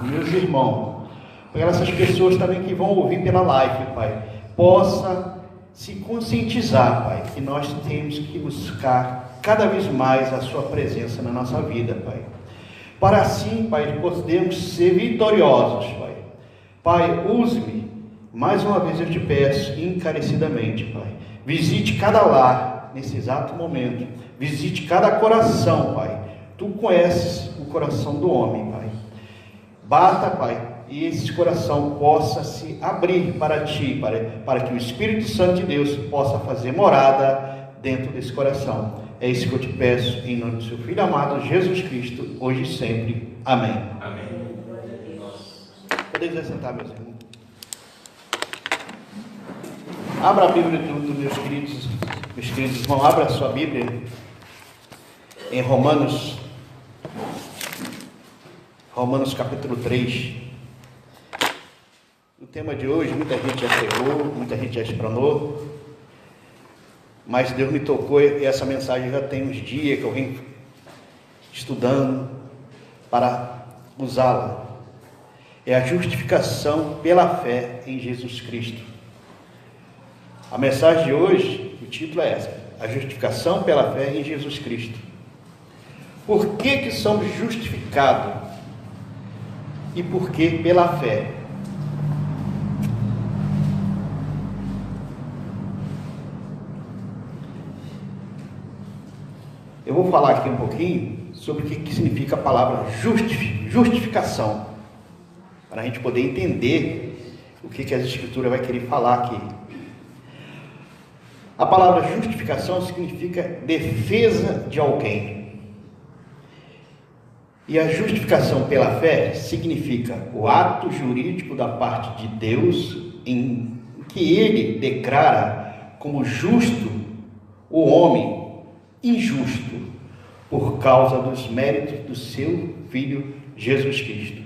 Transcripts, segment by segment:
meus irmãos, para essas pessoas também que vão ouvir pela live, Pai, possa se conscientizar, Pai, que nós temos que buscar cada vez mais a Sua presença na nossa vida, Pai. Para assim, Pai, podermos ser vitoriosos, Pai. Pai, use-me, mais uma vez eu te peço, encarecidamente, Pai. Visite cada lar nesse exato momento. Visite cada coração, Pai. Tu conheces o coração do homem, Pai. Bata, Pai, e esse coração possa se abrir para Ti, para que o Espírito Santo de Deus possa fazer morada dentro desse coração. É isso que eu te peço, em nome do Seu Filho amado, Jesus Cristo, hoje e sempre. Amém. Amém. Podemos assentar, meus irmãos. Abra a Bíblia dos meus queridos irmãos, abra a sua Bíblia em Romanos capítulo 3. O tema de hoje, muita gente já pegou, muita gente já explanou, mas Deus me tocou e essa mensagem já tem uns dias que eu venho estudando para usá-la. É a justificação pela fé em Jesus Cristo. A mensagem de hoje, o título é essa: a justificação pela fé em Jesus Cristo. Por que somos justificados? E por que pela fé? Eu vou falar aqui um pouquinho sobre o que significa a palavra justificação, para a gente poder entender o que as Escrituras vai querer falar aqui. A palavra justificação significa defesa de alguém. E a justificação pela fé significa o ato jurídico da parte de Deus em que Ele declara como justo o homem injusto por causa dos méritos do Seu Filho Jesus Cristo.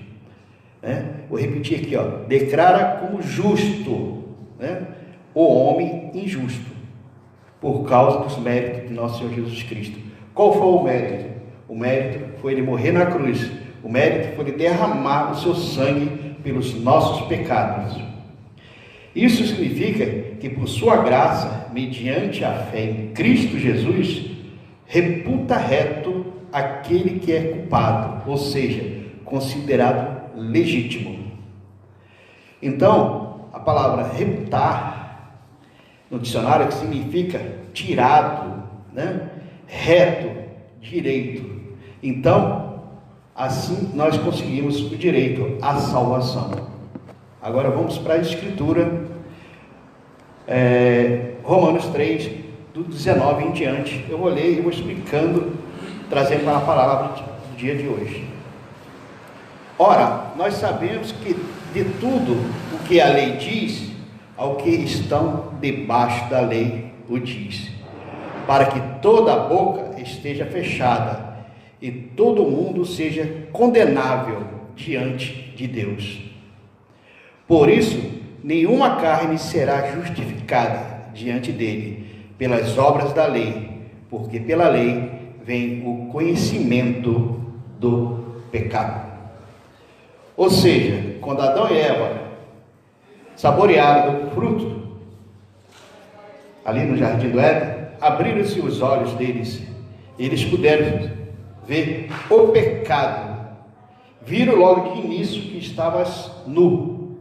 Vou repetir aqui, declara como justo, o homem injusto por causa dos méritos de nosso Senhor Jesus Cristo. Qual foi o mérito? O mérito foi Ele morrer na cruz. O mérito foi Ele derramar o seu sangue pelos nossos pecados. Isso significa que por sua graça, mediante a fé em Cristo Jesus, reputa reto aquele que é culpado, ou seja, considerado legítimo. Então, a palavra reputar no dicionário significa tirado, reto, direito. Então, assim nós conseguimos o direito à salvação. Agora vamos para a Escritura, Romanos 3, do 19 em diante. Eu vou ler e vou explicando, trazendo para a palavra do dia de hoje. Ora, nós sabemos que de tudo o que a lei diz, ao que estão debaixo da lei o diz, para que toda a boca esteja fechada e todo mundo seja condenável diante de Deus. Por isso, nenhuma carne será justificada diante dele pelas obras da lei, porque pela lei vem o conhecimento do pecado. Ou seja, quando Adão e Eva saborearam do fruto ali no jardim do Éden, abriram-se os olhos deles, eles puderam ver o pecado, viram logo de início que estavas nu,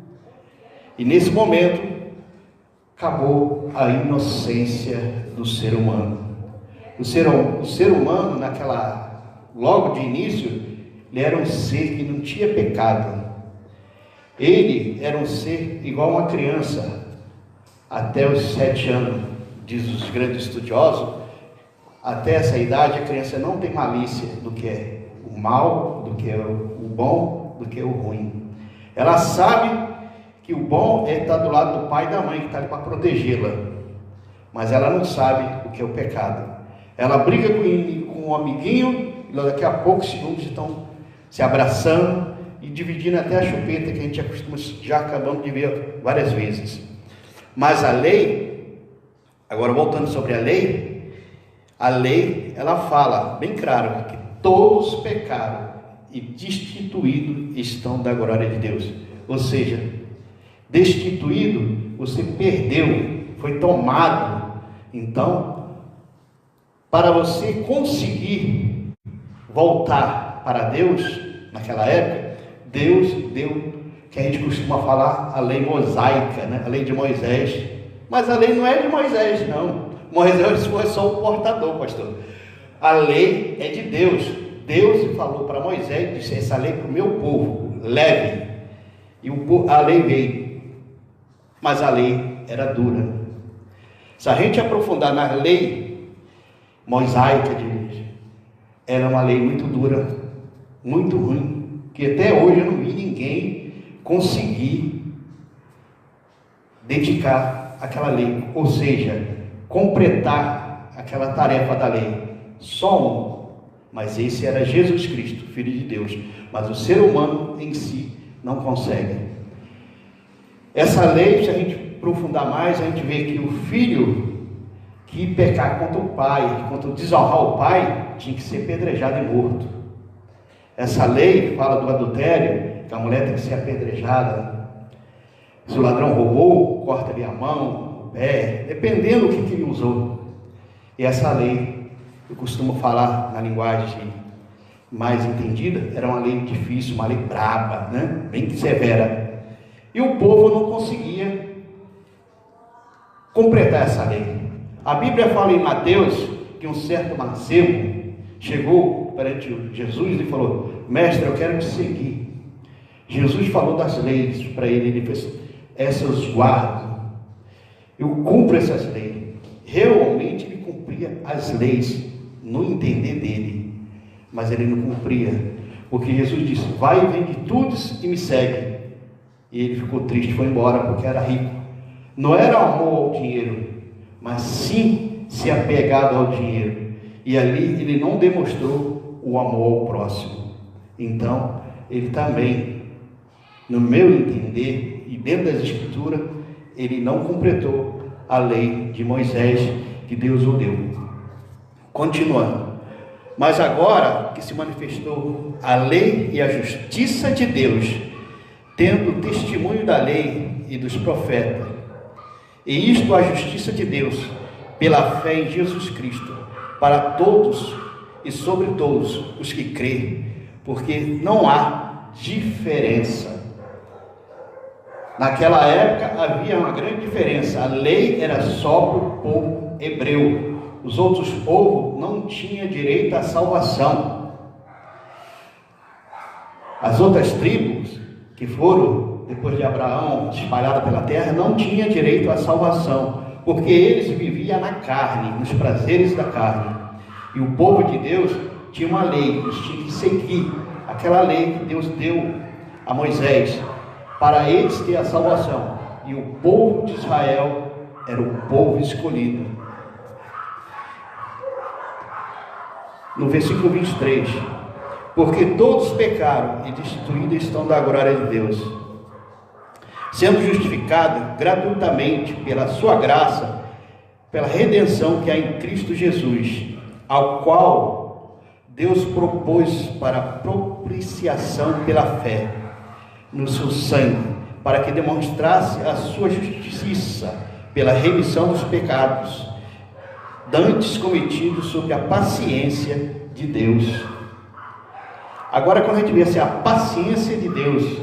e nesse momento acabou a inocência do ser humano. O ser humano logo de início, ele era um ser que não tinha pecado. Ele era um ser igual a uma criança, até os 7 anos, diz os grandes estudiosos. Até essa idade a criança não tem malícia do que é o mal, do que é o bom, do que é o ruim. Ela sabe que o bom é estar do lado do pai e da mãe que está ali para protegê-la, mas ela não sabe o que é o pecado. Ela briga com um amiguinho e daqui a poucos segundos estão se abraçando e dividindo até a chupeta, que a gente já acabamos de ver várias vezes. Mas a lei, agora voltando sobre a lei ela fala bem claro que todos pecaram e destituídos estão da glória de Deus. Ou seja, destituído, você perdeu, foi tomado. Então, para você conseguir voltar para Deus, naquela época, Deus deu, que a gente costuma falar, a lei mosaica, né? A lei de Moisés. Mas a lei não é de Moisés, não. Moisés foi só o portador, pastor. A lei é de Deus. Deus falou para Moisés, disse: essa lei para o meu povo, leve. E a lei veio, mas a lei era dura. Se a gente aprofundar na lei mosaica de Deus, era uma lei muito dura, muito ruim, que até hoje eu não vi ninguém conseguir dedicar aquela lei, ou seja, completar aquela tarefa da lei. Só um, mas esse era Jesus Cristo, Filho de Deus. Mas o ser humano em si não consegue. Essa lei, se a gente aprofundar mais, a gente vê que o filho que pecar contra o pai, contra desonrar o pai, tinha que ser apedrejado e morto. Essa lei fala do adultério, que a mulher tem que ser apedrejada. Se o ladrão roubou, corta-lhe a mão, o pé, dependendo do que ele usou. E essa lei, eu costumo falar na linguagem mais entendida, era uma lei difícil, uma lei braba, né? Bem severa. E o povo não conseguia completar essa lei. A Bíblia fala em Mateus que um certo mancebo chegou perante Jesus e falou: mestre, eu quero te seguir. Jesus falou das leis para ele, ele fez: essas guardo, eu cumpro essas leis. Realmente ele cumpria as leis no entender dele, mas ele não cumpria, porque Jesus disse: vai e vende tudo e me segue. E ele ficou triste, foi embora, porque era rico. Não era amor ao dinheiro, mas sim se apegado ao dinheiro. E ali ele não demonstrou o amor ao próximo. Então, ele também, no meu entender, e dentro das escrituras, ele não completou a lei de Moisés que Deus o deu. Continuando. Mas agora que se manifestou a lei e a justiça de Deus, tendo o testemunho da lei e dos profetas, e isto a justiça de Deus, pela fé em Jesus Cristo, para todos e sobre todos os que creem, porque não há diferença. Naquela época havia uma grande diferença. A lei era só para o povo hebreu. Os outros povos não tinham direito à salvação. As outras tribos que foram, depois de Abraão, espalhadas pela terra, não tinham direito à salvação, porque eles viviam na carne, nos prazeres da carne. E o povo de Deus tinha uma lei, eles tinham que seguir aquela lei que Deus deu a Moisés, para eles ter a salvação. E o povo de Israel era o povo escolhido. No versículo 23, porque todos pecaram e destituídos estão da glória de Deus, sendo justificados gratuitamente pela sua graça, pela redenção que há em Cristo Jesus, ao qual Deus propôs para propiciação pela fé no seu sangue, para que demonstrasse a sua justiça pela remissão dos pecados dantes cometidos sob a paciência de Deus. Agora, quando a gente vê assim, a paciência de Deus,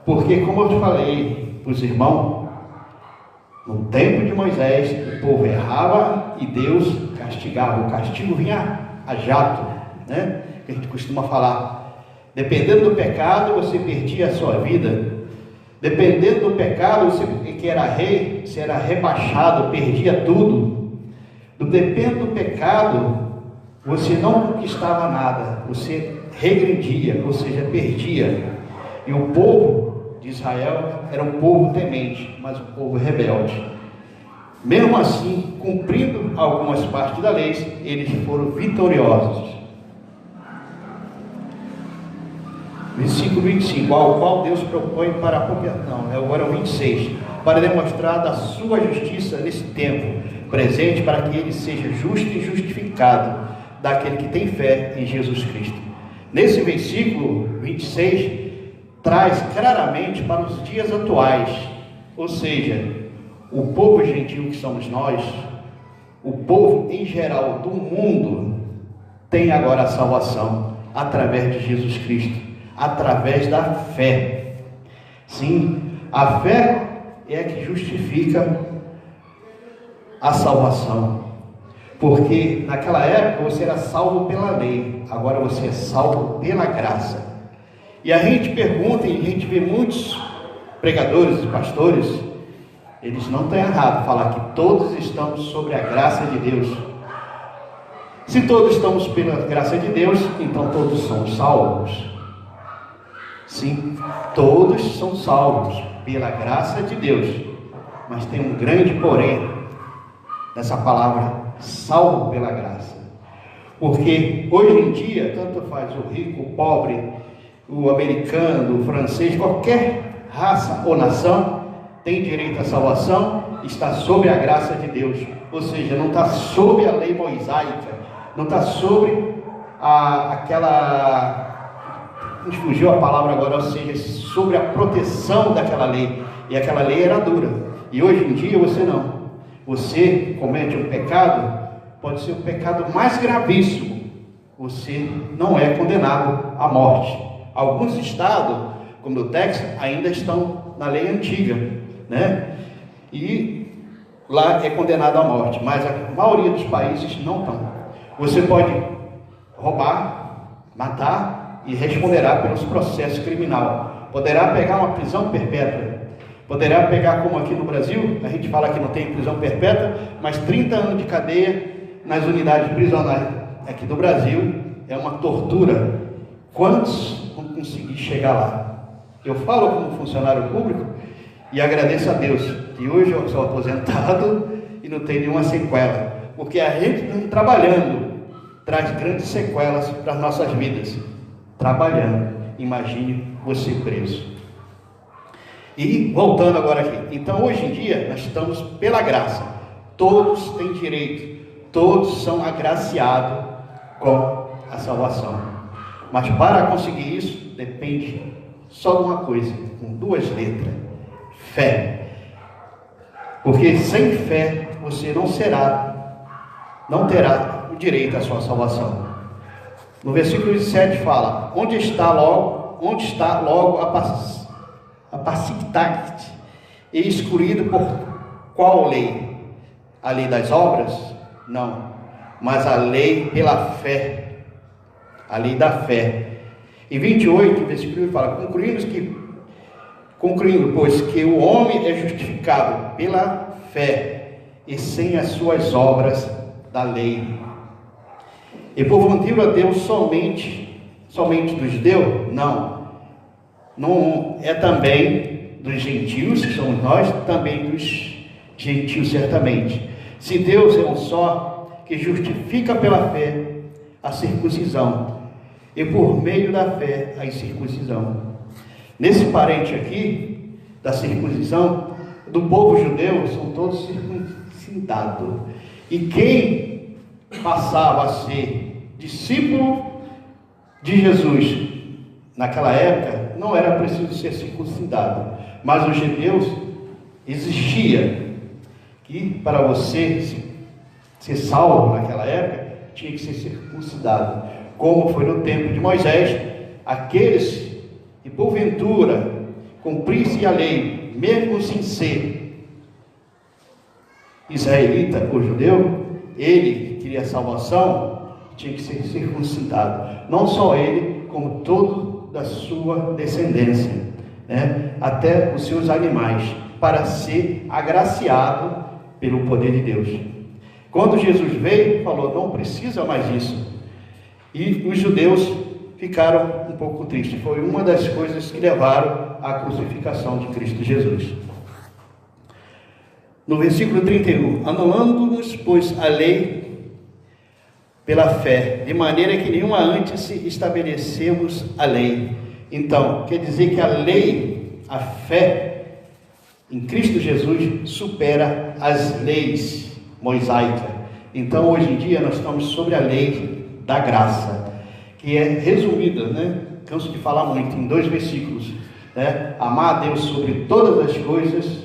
porque, como eu te falei para os irmãos, no tempo de Moisés, o povo errava e Deus castigava. O castigo vinha a jato, né? Que a gente costuma falar. Dependendo do pecado, você perdia a sua vida. Dependendo do pecado, você que era rei, você era rebaixado, perdia tudo. Dependendo do pecado, você não conquistava nada, você regredia, ou seja, perdia. E o povo de Israel era um povo temente, mas um povo rebelde. Mesmo assim, cumprindo algumas partes da lei, eles foram vitoriosos. Versículo 25, ao qual Deus propõe para agora o 26, para demonstrar da sua justiça nesse tempo presente, para que ele seja justo e justificado daquele que tem fé em Jesus Cristo. Nesse versículo 26, traz claramente para os dias atuais, ou seja, o povo gentil que somos nós, o povo em geral do mundo, tem agora a salvação através de Jesus Cristo, através da fé. Sim, a fé é a que justifica a salvação, porque naquela época você era salvo pela lei, agora você é salvo pela graça. E a gente pergunta, e a gente vê muitos pregadores e pastores, eles não estão errados falar que todos estamos sobre a graça de Deus. Se todos estamos pela graça de Deus, então todos são salvos. Sim, todos são salvos pela graça de Deus, mas tem um grande porém nessa palavra salvo pela graça, porque hoje em dia tanto faz o rico, o pobre, o americano, o francês, qualquer raça ou nação tem direito à salvação, está sob a graça de Deus, ou seja, não está sob a lei mosaica, não está sobre nos fugiu a palavra agora, ou seja, sobre a proteção daquela lei, e aquela lei era dura, e hoje em dia você não, você comete um pecado, pode ser o pecado mais gravíssimo, você não é condenado à morte. Alguns estados, como o Texas, ainda estão na lei antiga, né? E lá é condenado à morte, mas a maioria dos países não estão. Você pode roubar, matar e responderá pelos processos criminais. Poderá pegar uma prisão perpétua. Poderá pegar, como aqui no Brasil, a gente fala que não tem prisão perpétua, mas 30 anos de cadeia nas unidades prisionais aqui do Brasil é uma tortura. Quantos vão conseguir chegar lá? Eu falo como funcionário público e agradeço a Deus que hoje eu sou aposentado e não tenho nenhuma sequela, porque a gente trabalhando traz grandes sequelas para as nossas vidas. Trabalhando, imagine você preso. E voltando agora aqui, então hoje em dia nós estamos pela graça, todos têm direito, todos são agraciados com a salvação, mas para conseguir isso depende só de uma coisa, com duas letras: fé. Porque sem fé você não terá o direito à sua salvação. No versículo 7 fala: onde está logo a pacificate e excluído por qual lei? A lei das obras? Não, mas a lei pela fé, a lei da fé. Em 28, o versículo fala: concluindo, pois que o homem é justificado pela fé e sem as suas obras da lei. E porventura Deus somente dos judeus? Não é também dos gentios, que somos nós, também dos gentios certamente. Se Deus é um só, que justifica pela fé a circuncisão, e por meio da fé a incircuncisão. Nesse parente aqui, da circuncisão, do povo judeu, são todos circuncidados. E quem passava a ser discípulo de Jesus naquela época, não era preciso ser circuncidado, mas os judeus exigia que para você ser salvo naquela época, tinha que ser circuncidado, como foi no tempo de Moisés. Aqueles que porventura cumprissem a lei, mesmo sem ser israelita ou judeu, ele queria salvação, tinha que ser circuncidado, não só ele, como todo da sua descendência, né? Até os seus animais, para ser agraciado pelo poder de Deus. Quando Jesus veio, falou: não precisa mais disso. E os judeus ficaram um pouco tristes. Foi uma das coisas que levaram à crucificação de Cristo Jesus. No versículo 31, anulando-nos, pois, a lei pela fé, de maneira que nenhuma antes estabelecemos a lei. Então, quer dizer que a lei, a fé em Cristo Jesus supera as leis mosaicas. Então, hoje em dia, nós estamos sobre a lei da graça, que é resumida, né? Canso de falar muito, em 2 versículos, né? Amar a Deus sobre todas as coisas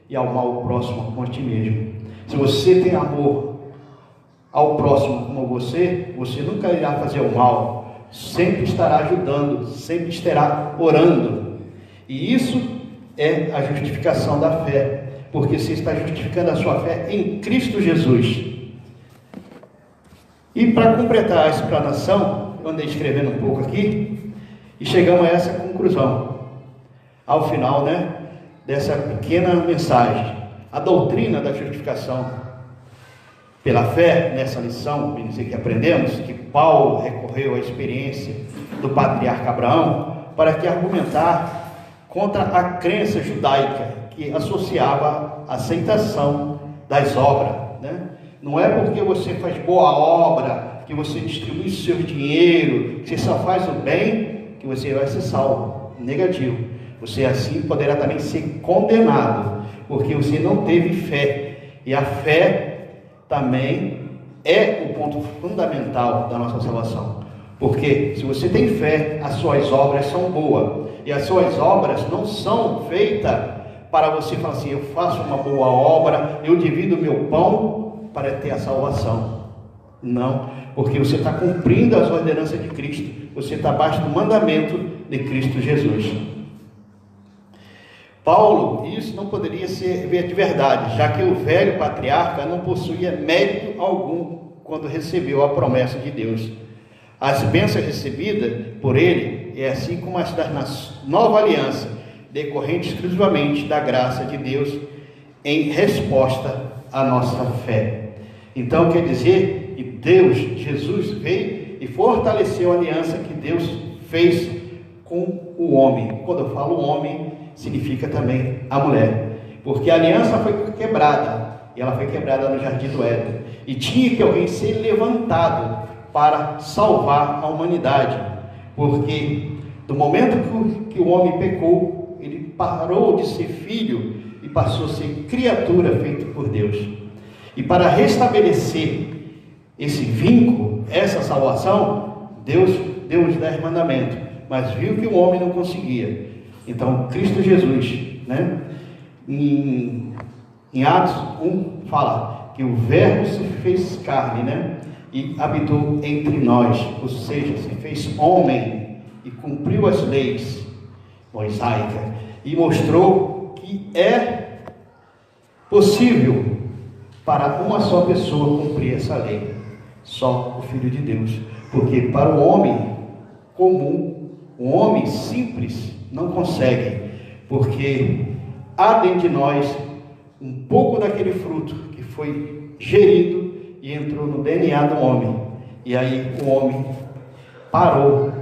e amar o próximo como a ti mesmo. Se você tem amor ao próximo como você nunca irá fazer o mal, sempre estará ajudando, sempre estará orando. E isso é a justificação da fé, porque você está justificando a sua fé em Cristo Jesus. E para completar a explanação, eu andei escrevendo um pouco aqui, e chegamos a essa conclusão, ao final, né, dessa pequena mensagem. A doutrina da justificação pela fé, nessa lição, bem dizer, que aprendemos, que Paulo recorreu à experiência do patriarca Abraão, para que argumentar contra a crença judaica, que associava a aceitação das obras, né? Não é porque você faz boa obra, que você distribui seu dinheiro, que você só faz o bem, que você vai ser salvo. Negativo. Você assim poderá também ser condenado, porque você não teve fé. E a fé também é o ponto fundamental da nossa salvação. Porque se você tem fé, as suas obras são boas. E as suas obras não são feitas para você falar assim, eu faço uma boa obra, eu divido o meu pão para ter a salvação. Não, porque você está cumprindo as ordenanças de Cristo. Você está abaixo do mandamento de Cristo Jesus. Paulo, isso não poderia ser de verdade, já que o velho patriarca não possuía mérito algum quando recebeu a promessa de Deus. As bênçãos recebidas por ele é assim como as da nova aliança, decorrente exclusivamente da graça de Deus em resposta à nossa fé. Então quer dizer que Deus, Jesus veio e fortaleceu a aliança que Deus fez com o homem. Quando eu falo homem, significa também a mulher, porque a aliança foi quebrada, e ela foi quebrada no Jardim do Éden, e tinha que alguém ser levantado para salvar a humanidade, porque do momento que o homem pecou, ele parou de ser filho e passou a ser criatura feita por Deus. E para restabelecer esse vínculo, essa salvação, Deus deu os 10 mandamentos, mas viu que o homem não conseguia. Então, Cristo Jesus, né, em Atos 1, fala que o Verbo se fez carne, né, e habitou entre nós, ou seja, se fez homem e cumpriu as leis mosaicas e mostrou que é possível para uma só pessoa cumprir essa lei, só o Filho de Deus, porque para o homem comum, o homem simples, não consegue, porque há dentro de nós um pouco daquele fruto que foi gerido e entrou no DNA do homem, e aí o homem parou,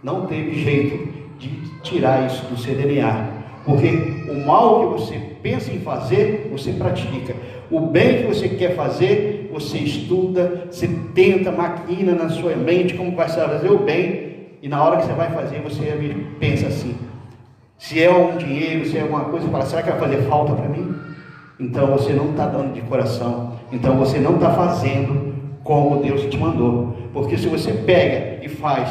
não teve jeito de tirar isso do seu DNA, porque o mal que você pensa em fazer, você pratica, o bem que você quer fazer, você estuda, você tenta, maquina na sua mente como vai fazer o bem, e na hora que você vai fazer, você pensa assim, se é um dinheiro, se é alguma coisa, fala, será que vai fazer falta para mim? Então você não está dando de coração, então você não está fazendo como Deus te mandou, porque se você pega e faz,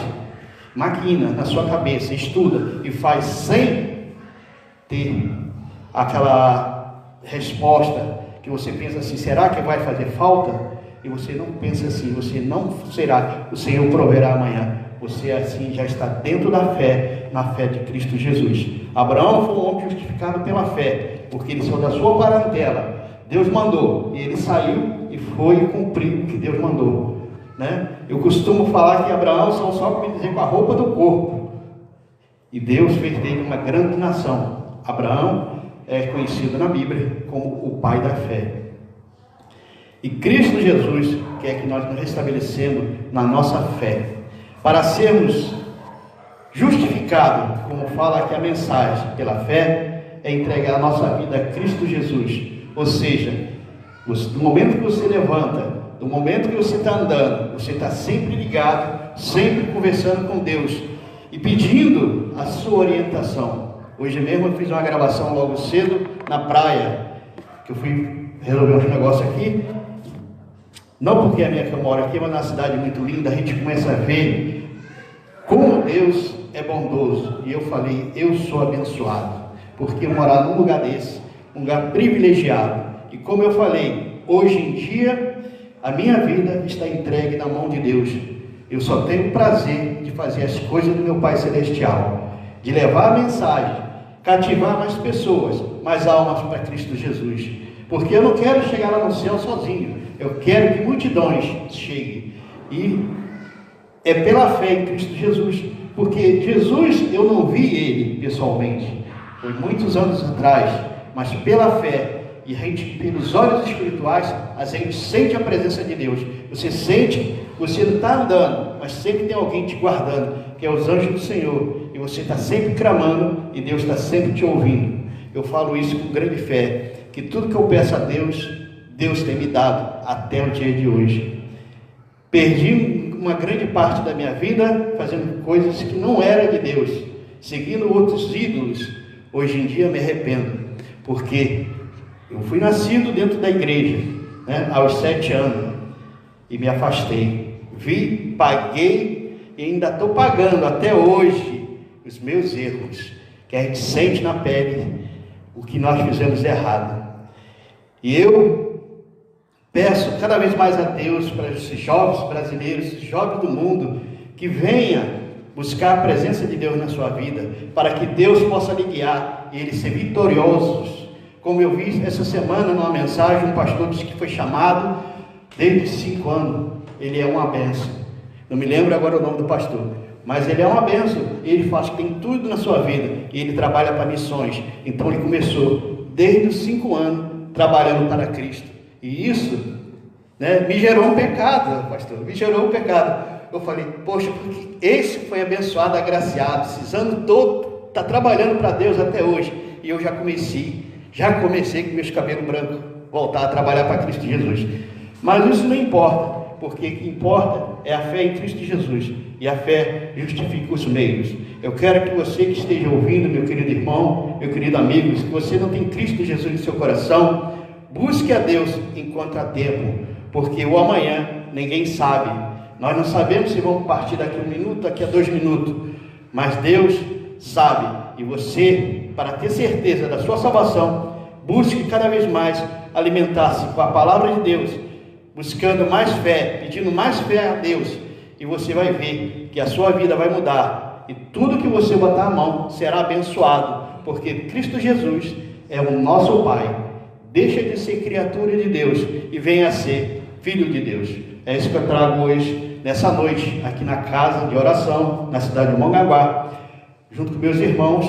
maquina na sua cabeça, estuda e faz sem ter aquela resposta que você pensa assim, será que vai fazer falta? E você não pensa assim, você não será, o Senhor proverá amanhã. Você assim já está dentro da fé, na fé de Cristo Jesus. Abraão foi um homem justificado pela fé, porque ele saiu da sua parentela. Deus mandou, e ele saiu e foi cumprir o que Deus mandou, né? Eu costumo falar que Abraão são só para me dizer com a roupa do corpo, e Deus fez dele uma grande nação. Abraão é conhecido na Bíblia como o pai da fé. E Cristo Jesus quer que nós nos restabelecemos na nossa fé, para sermos justificados, como fala aqui a mensagem, pela fé, é entregar a nossa vida a Cristo Jesus. Ou seja, do momento que você levanta, do momento que você está andando, você está sempre ligado, sempre conversando com Deus e pedindo a sua orientação. Hoje mesmo eu fiz uma gravação logo cedo na praia, que eu fui resolver uns negócios aqui, não porque é minha que eu moro aqui, mas na cidade muito linda, a gente começa a ver como Deus é bondoso. E eu falei, eu sou abençoado, porque morar num lugar desse, um lugar privilegiado. E como eu falei, hoje em dia, a minha vida está entregue na mão de Deus. Eu só tenho o prazer de fazer as coisas do meu Pai Celestial, de levar a mensagem, cativar mais pessoas, mais almas para Cristo Jesus. Porque eu não quero chegar lá no céu sozinho, eu quero que multidões cheguem. E é pela fé em Cristo Jesus, porque Jesus, eu não vi Ele pessoalmente, foi muitos anos atrás, mas pela fé, e a gente, pelos olhos espirituais, a gente sente a presença de Deus. Você sente, você não está andando, mas sempre tem alguém te guardando, que é os anjos do Senhor, e você está sempre clamando, e Deus está sempre te ouvindo. Eu falo isso com grande fé, que tudo que eu peço a Deus, Deus tem me dado até o dia de hoje. Perdi uma grande parte da minha vida fazendo coisas que não eram de Deus, seguindo outros ídolos. Hoje em dia me arrependo, porque eu fui nascido dentro da igreja, né, aos 7 anos, e me afastei. Vi, paguei e ainda estou pagando até hoje os meus erros, que a gente sente na pele o que nós fizemos errado. E eu peço cada vez mais a Deus, para esses jovens brasileiros, esses jovens do mundo, que venha buscar a presença de Deus na sua vida, para que Deus possa lhe guiar e eles ser vitoriosos. Como eu vi essa semana numa mensagem, um pastor disse que foi chamado desde 5 anos. Ele é uma bênção. Não me lembro agora o nome do pastor, mas ele é uma bênção. Ele faz que tem tudo na sua vida e ele trabalha para missões. Então ele começou desde os 5 anos trabalhando para Cristo. E isso, né, me gerou um pecado, pastor. Me gerou um pecado. Eu falei, poxa, porque esse foi abençoado, agraciado, esses anos todos, está trabalhando para Deus até hoje. E eu já comecei com meus cabelos brancos, voltar a trabalhar para Cristo Jesus. Mas isso não importa, porque o que importa é a fé em Cristo Jesus. E a fé justifica os meios. Eu quero que você que esteja ouvindo, meu querido irmão, meu querido amigo, se você não tem Cristo Jesus em seu coração, busque a Deus enquanto há tempo, porque o amanhã ninguém sabe. Nós não sabemos se vamos partir daqui a 1 minuto, daqui a 2 minutos, mas Deus sabe. E você, para ter certeza da sua salvação, busque cada vez mais alimentar-se com a palavra de Deus, buscando mais fé, pedindo mais fé a Deus, e você vai ver que a sua vida vai mudar, e tudo que você botar a mão será abençoado, porque Cristo Jesus é o nosso Pai. Deixa de ser criatura de Deus e venha a ser filho de Deus. É isso que eu trago hoje, nessa noite, aqui na casa de oração, na cidade de Mongaguá, junto com meus irmãos,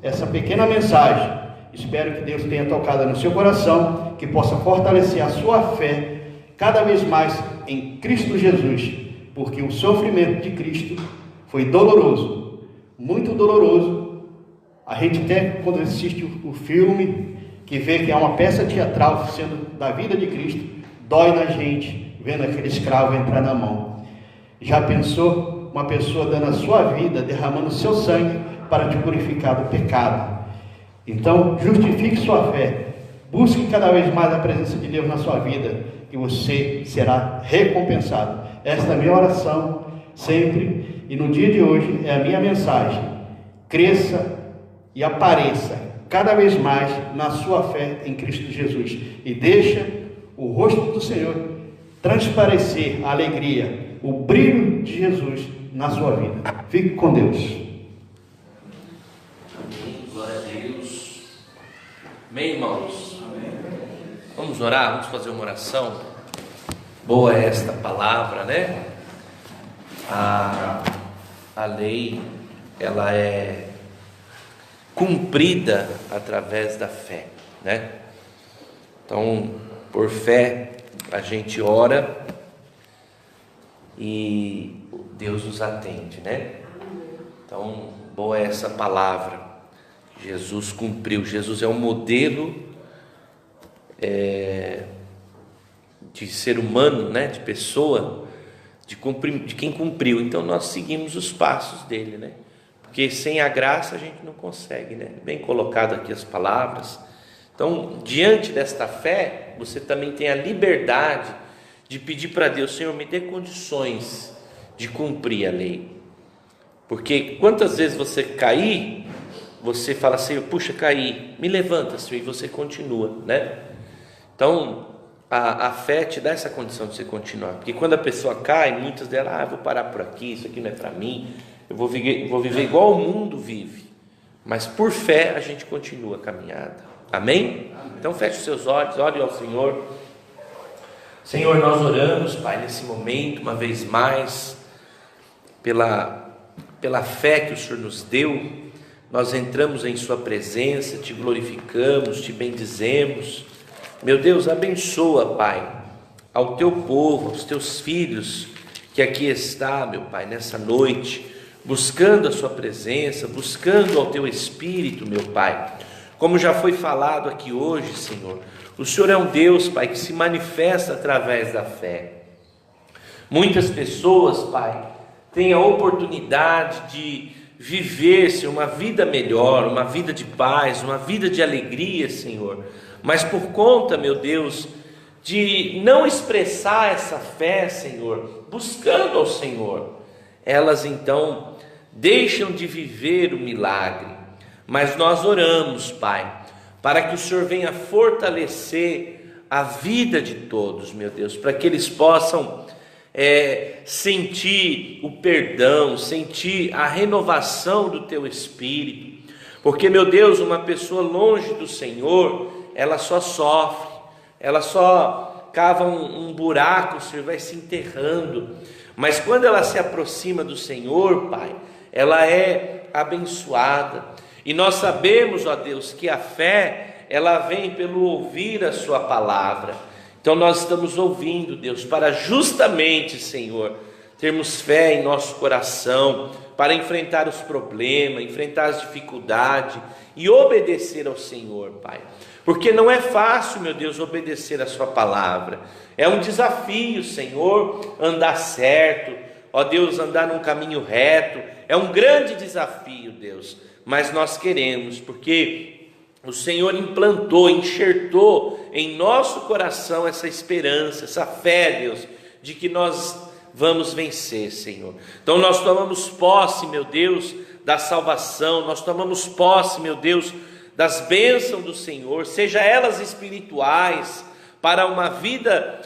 essa pequena mensagem. Espero que Deus tenha tocado no seu coração, que possa fortalecer a sua fé cada vez mais em Cristo Jesus, porque o sofrimento de Cristo foi doloroso, muito doloroso. A gente até, quando assiste o filme, que vê que é uma peça teatral sendo da vida de Cristo, dói na gente, vendo aquele escravo entrar na mão. Já pensou uma pessoa dando a sua vida, derramando o seu sangue para te purificar do pecado? Então, justifique sua fé, busque cada vez mais a presença de Deus na sua vida, e você será recompensado. Esta é a minha oração sempre, e no dia de hoje é a minha mensagem: cresça e apareça cada vez mais na sua fé em Cristo Jesus, e deixa o rosto do Senhor transparecer a alegria, o brilho de Jesus na sua vida. Fique com Deus. Amém. Glória a Deus. Amém, irmãos? Amém. Vamos orar, vamos fazer uma oração. Boa é esta palavra, né? A lei, ela é cumprida através da fé, né? Então, por fé, a gente ora e Deus nos atende, né? Então, boa é essa palavra. Jesus cumpriu. Jesus é um modelo de ser humano, né? De pessoa, de quem cumpriu. Então, nós seguimos os passos dele, né? Porque sem a graça a gente não consegue, né? Bem colocado aqui as palavras. Então, diante desta fé, você também tem a liberdade de pedir para Deus: Senhor, me dê condições de cumprir a lei. Porque quantas vezes você cair, você fala assim, puxa, caí, me levanta, Senhor, e você continua, né? Então, a fé te dá essa condição de você continuar, porque quando a pessoa cai, muitas delas, vou parar por aqui, isso aqui não é para mim, eu vou viver igual o mundo vive, mas por fé a gente continua a caminhada, amém? Então feche os seus olhos, ore ao Senhor. Senhor, nós oramos, Pai, nesse momento, uma vez mais, pela fé que o Senhor nos deu, nós entramos em Sua presença, Te glorificamos, Te bendizemos. Meu Deus, abençoa, Pai, ao Teu povo, aos Teus filhos que aqui está, meu Pai, nessa noite, buscando a Sua presença, buscando ao Teu Espírito, meu Pai. Como já foi falado aqui hoje, Senhor, o Senhor é um Deus, Pai, que se manifesta através da fé. Muitas pessoas, Pai, têm a oportunidade de viver, Senhor, uma vida melhor, uma vida de paz, uma vida de alegria, Senhor, mas por conta, meu Deus, de não expressar essa fé, Senhor, buscando ao Senhor, elas então deixam de viver o milagre. Mas nós oramos, Pai, para que o Senhor venha fortalecer a vida de todos, meu Deus, para que eles possam sentir o perdão, sentir a renovação do Teu Espírito, porque, meu Deus, uma pessoa longe do Senhor, ela só sofre, ela só cava um buraco, o Senhor vai se enterrando, mas quando ela se aproxima do Senhor, Pai, ela é abençoada, e nós sabemos, ó Deus, que a fé, ela vem pelo ouvir a Sua palavra. Então nós estamos ouvindo, Deus, para justamente, Senhor, termos fé em nosso coração, para enfrentar os problemas, enfrentar as dificuldades e obedecer ao Senhor, Pai. Porque não é fácil, meu Deus, obedecer a Sua palavra. É um desafio, Senhor, andar certo, ó Deus, andar num caminho reto. É um grande desafio, Deus, mas nós queremos, porque o Senhor implantou, enxertou em nosso coração essa esperança, essa fé, Deus, de que nós vamos vencer, Senhor. Então nós tomamos posse, meu Deus, da salvação, nós tomamos posse, meu Deus, das bênçãos do Senhor, seja elas espirituais, para uma vida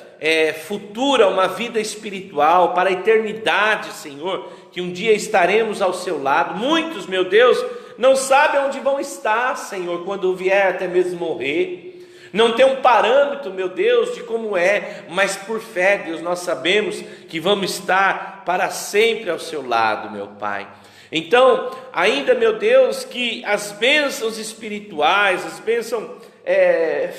futura, uma vida espiritual, para a eternidade, Senhor, que um dia estaremos ao Seu lado. Muitos, meu Deus, não sabem onde vão estar, Senhor, quando vier até mesmo morrer, não tem um parâmetro, meu Deus, de como é, mas por fé, Deus, nós sabemos que vamos estar para sempre ao Seu lado, meu Pai. Então, ainda, meu Deus, que as bênçãos espirituais, as bênçãos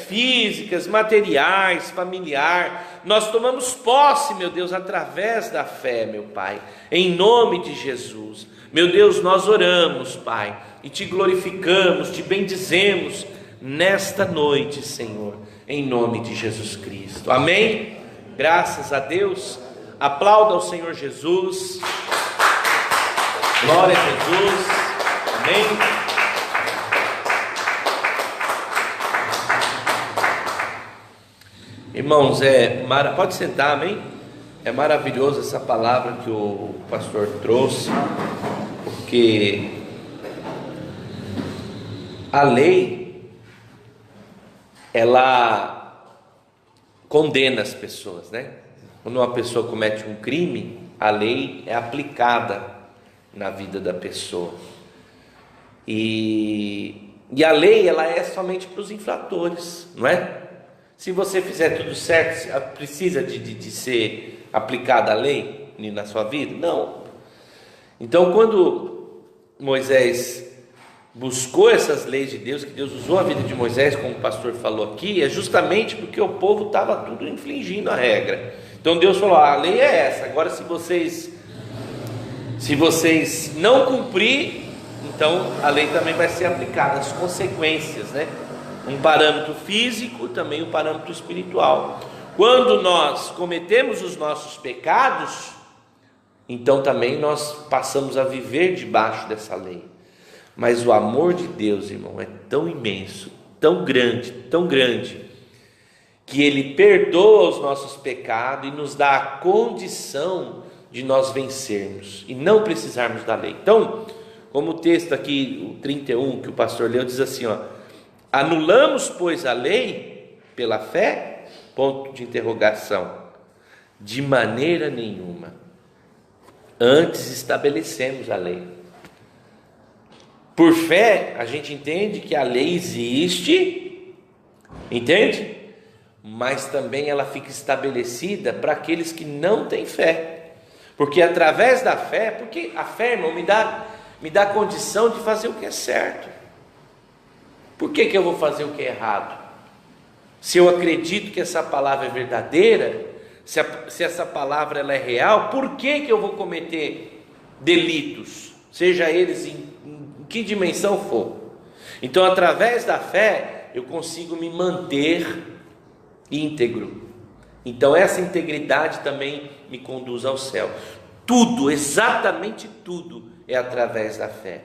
físicas, materiais, familiar, nós tomamos posse, meu Deus, através da fé, meu Pai, em nome de Jesus. Meu Deus, nós oramos, Pai, e Te glorificamos, Te bendizemos nesta noite, Senhor, em nome de Jesus Cristo, amém? Graças a Deus, aplauda ao Senhor Jesus, glória a Jesus, amém? Irmãos, pode sentar, amém? É maravilhoso essa palavra que o pastor trouxe, porque a lei, ela condena as pessoas, né? Quando uma pessoa comete um crime, a lei é aplicada na vida da pessoa, e a lei, ela é somente para os infratores, não é? Se você fizer tudo certo, precisa de ser aplicada a lei na sua vida? Não. Então, quando Moisés buscou essas leis de Deus, que Deus usou a vida de Moisés, como o pastor falou aqui, é justamente porque o povo estava tudo infringindo a regra. Então Deus falou, a lei é essa, agora se vocês não cumprir, então a lei também vai ser aplicada, as consequências, né? Um parâmetro físico, também um parâmetro espiritual. Quando nós cometemos os nossos pecados, então também nós passamos a viver debaixo dessa lei. Mas o amor de Deus, irmão, é tão imenso, tão grande, que Ele perdoa os nossos pecados e nos dá a condição de nós vencermos e não precisarmos da lei. Então, como o texto aqui, o 31 que o pastor leu, diz assim, ó: anulamos, pois, a lei pela fé? Ponto de interrogação. De maneira nenhuma. Antes estabelecemos a lei. Por fé, a gente entende que a lei existe, entende? Mas também ela fica estabelecida para aqueles que não têm fé. Porque através da fé, porque a fé, irmão, me dá condição de fazer o que é certo. Por que eu vou fazer o que é errado? Se eu acredito que essa palavra é verdadeira, se essa palavra ela é real, por que eu vou cometer delitos? Seja eles em que dimensão for. Então, através da fé, eu consigo me manter íntegro. Então, essa integridade também me conduz ao céu. Tudo, exatamente tudo, é através da fé.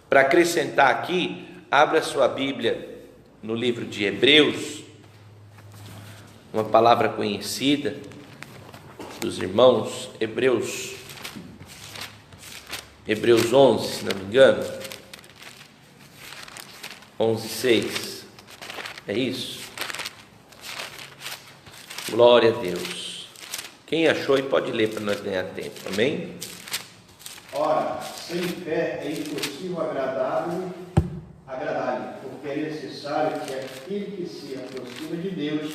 Para acrescentar aqui, abra sua Bíblia no livro de Hebreus, uma palavra conhecida dos irmãos, Hebreus 11, se não me engano, 11:6, é isso? Glória a Deus. Quem achou e pode ler para nós ganhar tempo, amém? Ora, sem fé é impossível agradar-lhe, porque é necessário que aquele que se aproxima de Deus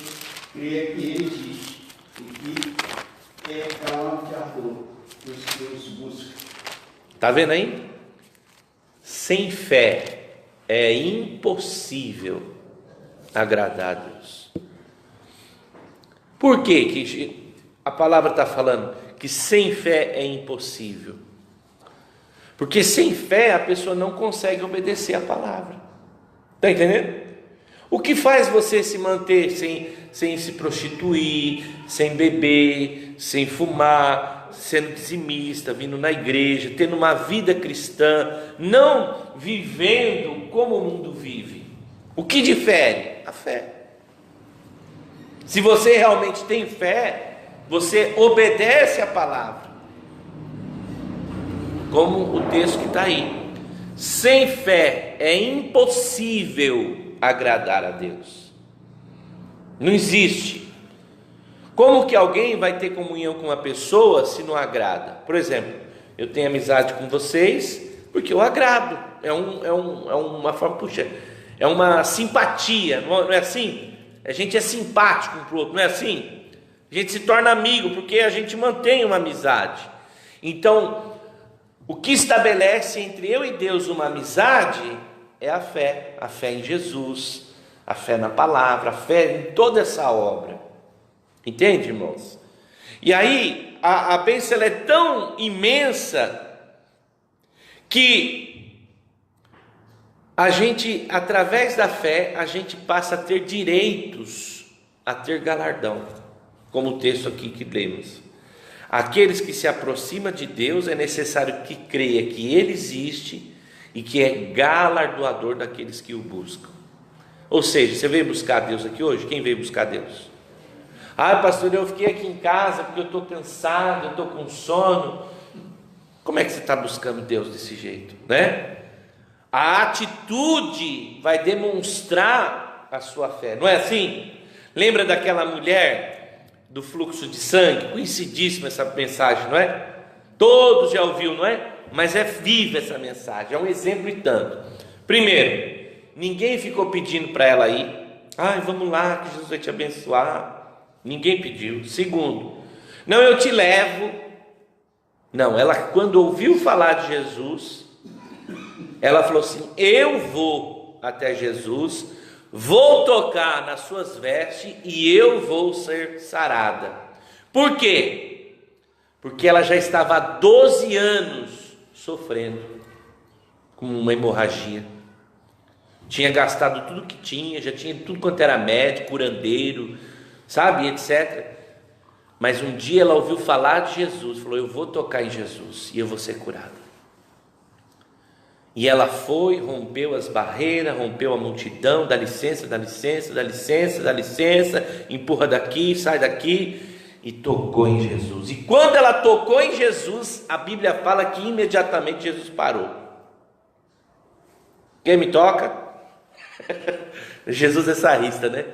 creia que Ele existe e que é galardoador dos que os buscam. Está vendo aí? Sem fé é impossível agradar a Deus. Por que a palavra está falando que sem fé é impossível? Porque sem fé a pessoa não consegue obedecer a palavra. Está entendendo? O que faz você se manter sem se prostituir, sem beber, sem fumar, sendo dizimista, vindo na igreja, tendo uma vida cristã, não vivendo como o mundo vive? O que difere? A fé. Se você realmente tem fé, você obedece a palavra, como o texto que está aí. Sem fé é impossível agradar a Deus. Não existe. Como que alguém vai ter comunhão com uma pessoa se não agrada? Por exemplo, eu tenho amizade com vocês porque eu agrado. É uma forma, é uma simpatia, não é assim? A gente é simpático um para o outro, não é assim? A gente se torna amigo porque a gente mantém uma amizade. Então, o que estabelece entre eu e Deus uma amizade é a fé em Jesus, a fé na palavra, a fé em toda essa obra. Entende, irmãos? E aí, a bênção ela é tão imensa que a gente, através da fé, a gente passa a ter direitos, a ter galardão, como o texto aqui que lemos. Aqueles que se aproximam de Deus é necessário que creia que Ele existe e que é galardoador daqueles que o buscam. Ou seja, você veio buscar Deus aqui hoje? Quem veio buscar Deus? Ah, pastor, eu fiquei aqui em casa porque eu estou cansado, eu estou com sono. Como é que você está buscando Deus desse jeito, né? A atitude vai demonstrar a sua fé, não é assim? Lembra daquela mulher do fluxo de sangue? Conhecidíssima essa mensagem, não é? Todos já ouviram, não é? Mas é viva essa mensagem, é um exemplo e tanto. Primeiro, ninguém ficou pedindo para ela ir. Ai, vamos lá que Jesus vai te abençoar. Ninguém pediu. Segundo, não, eu te levo. Não, ela quando ouviu falar de Jesus, ela falou assim: eu vou até Jesus, vou tocar nas suas vestes e eu vou ser sarada. Por quê? Porque ela já estava há 12 anos sofrendo com uma hemorragia. Tinha gastado tudo que tinha, já tinha tudo quanto era médico, curandeiro, sabe, etc. Mas um dia ela ouviu falar de Jesus, falou: eu vou tocar em Jesus e eu vou ser curada. E ela foi, rompeu as barreiras, rompeu a multidão, dá licença, dá licença, dá licença, dá licença, empurra daqui, sai daqui, e tocou em Jesus. E quando ela tocou em Jesus, a Bíblia fala que imediatamente Jesus parou. Quem me toca? Jesus é sarrista, né?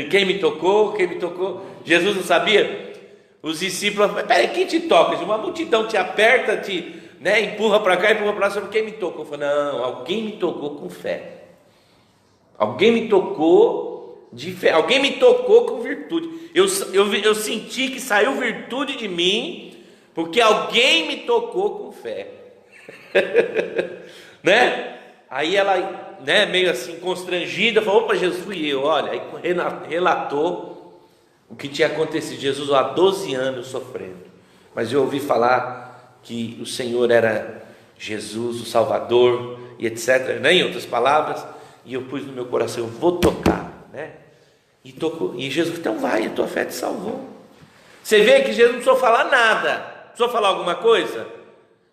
Quem me tocou? Quem me tocou? Jesus não sabia? Os discípulos falaram: peraí, quem te toca? Uma multidão te aperta, te empurra para cá, empurra para lá. Quem me tocou? Eu falei: não, alguém me tocou com fé. Alguém me tocou de fé. Alguém me tocou com virtude. Eu senti que saiu virtude de mim, porque alguém me tocou com fé. Né? Aí ela, meio assim constrangida, falou: opa, Jesus, fui eu. Olha, aí relatou o que tinha acontecido. Jesus há 12 anos sofrendo, mas eu ouvi falar que o Senhor era Jesus, o Salvador, e etc, em outras palavras, e eu pus no meu coração: eu vou tocar, e tocou, e Jesus: então vai, a tua fé te salvou. Você vê que Jesus não precisou falar nada. Precisou falar alguma coisa?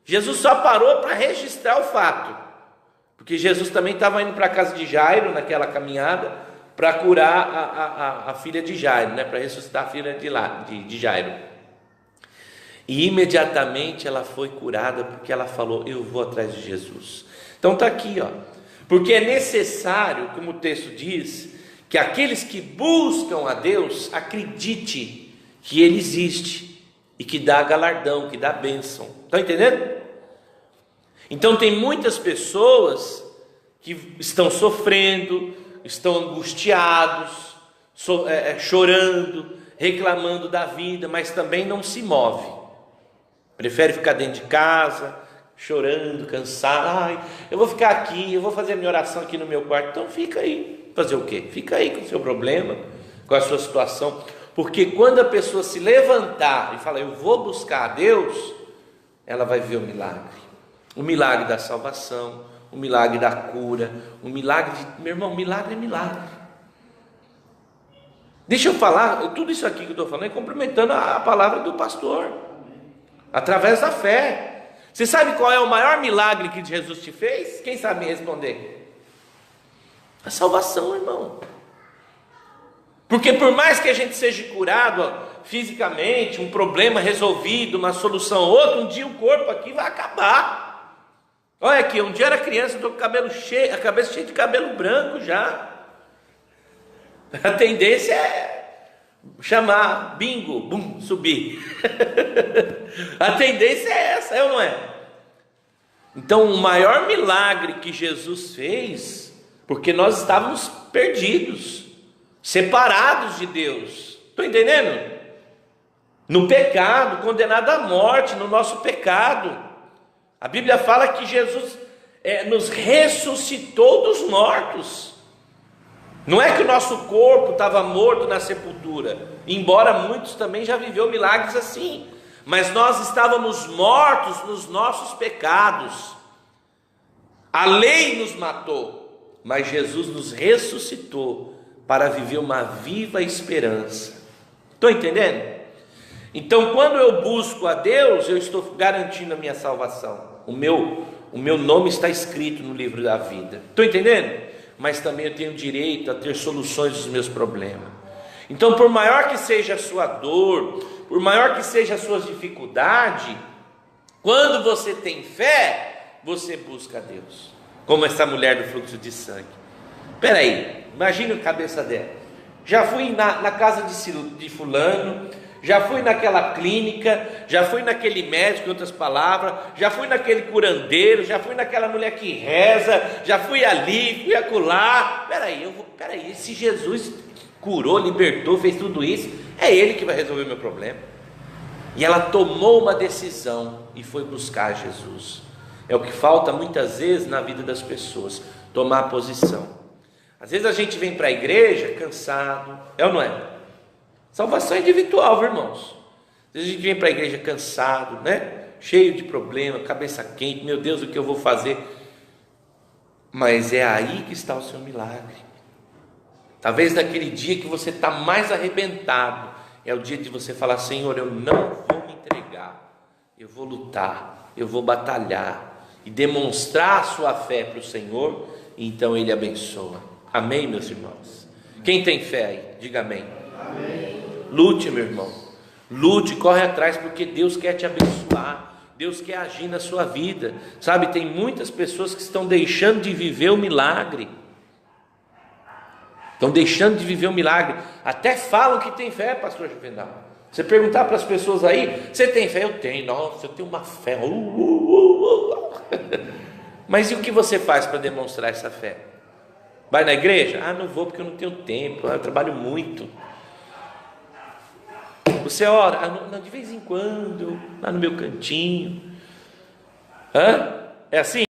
Jesus só parou para registrar o fato, porque Jesus também estava indo para a casa de Jairo, naquela caminhada, para curar a filha de Jairo, para ressuscitar a filha de Jairo. E imediatamente ela foi curada, porque ela falou: eu vou atrás de Jesus. Então está aqui, porque é necessário, como o texto diz, que aqueles que buscam a Deus acredite que Ele existe e que dá galardão, que dá bênção. Estão entendendo? Então tem muitas pessoas que estão sofrendo, estão angustiados, chorando, reclamando da vida, mas também não se move. Prefere ficar dentro de casa, chorando, cansado. Eu vou ficar aqui, eu vou fazer a minha oração aqui no meu quarto. Então fica aí. Fazer o quê? Fica aí com o seu problema, com a sua situação. Porque quando a pessoa se levantar e falar: eu vou buscar a Deus, ela vai ver o milagre. O milagre da salvação, o milagre da cura, o milagre de... Meu irmão, milagre é milagre. Deixa eu falar, tudo isso aqui que eu estou falando é complementando a palavra do pastor, através da fé. Você sabe qual é o maior milagre que Jesus te fez? Quem sabe me responder? A salvação, irmão. Porque por mais que a gente seja curado fisicamente, um problema resolvido, uma solução ou outra, um dia o corpo aqui vai acabar. Olha aqui, um dia eu era criança, estou com o cabelo cheio, a cabeça cheia de cabelo branco já. A tendência é chamar bingo, bum, subir. A tendência é essa, é ou não é? Então o maior milagre que Jesus fez, porque nós estávamos perdidos, separados de Deus. Estou entendendo? No pecado, condenado à morte, no nosso pecado. A Bíblia fala que Jesus nos ressuscitou dos mortos. Não é que o nosso corpo estava morto na sepultura, embora muitos também já viveu milagres assim, mas nós estávamos mortos nos nossos pecados. A lei nos matou, mas Jesus nos ressuscitou para viver uma viva esperança. Estão entendendo? Então, quando eu busco a Deus, eu estou garantindo a minha salvação. O meu nome está escrito no livro da vida. Estão entendendo? Mas também eu tenho direito a ter soluções dos meus problemas. Então, por maior que seja a sua dor, por maior que seja as suas dificuldades, quando você tem fé, você busca a Deus. Como essa mulher do fluxo de sangue. Espera aí, imagine a cabeça dela. Já fui na casa de fulano, já fui naquela clínica, já fui naquele médico, em outras palavras, já fui naquele curandeiro, já fui naquela mulher que reza, já fui ali, fui acolá. Peraí, se Jesus curou, libertou, fez tudo isso, é Ele que vai resolver o meu problema. E ela tomou uma decisão e foi buscar Jesus. É o que falta muitas vezes na vida das pessoas, tomar posição. Às vezes a gente vem para a igreja cansado, é ou não é? Salvação é individual, viu, irmãos? Às vezes a gente vem para a igreja cansado, cheio de problema, cabeça quente, meu Deus, o que eu vou fazer? Mas é aí que está o seu milagre. Talvez naquele dia que você está mais arrebentado, é o dia de você falar: Senhor, eu não vou me entregar, eu vou lutar, eu vou batalhar, e demonstrar a sua fé para o Senhor, e então Ele abençoa. Amém, meus irmãos? Quem tem fé aí? Diga amém. Amém. Lute, meu irmão. Lute, corre atrás, porque Deus quer te abençoar, Deus quer agir na sua vida, sabe? Tem muitas pessoas que estão deixando de viver o milagre, estão deixando de viver o milagre, até falam que tem fé, pastor Juvenal. Você perguntar para as pessoas aí, você tem fé? Eu tenho, nossa, eu tenho uma fé. Mas e o que você faz para demonstrar essa fé? Vai na igreja? Ah, não vou porque eu não tenho tempo, eu trabalho muito. Você ora? Ah, não, de vez em quando, lá no meu cantinho. É assim?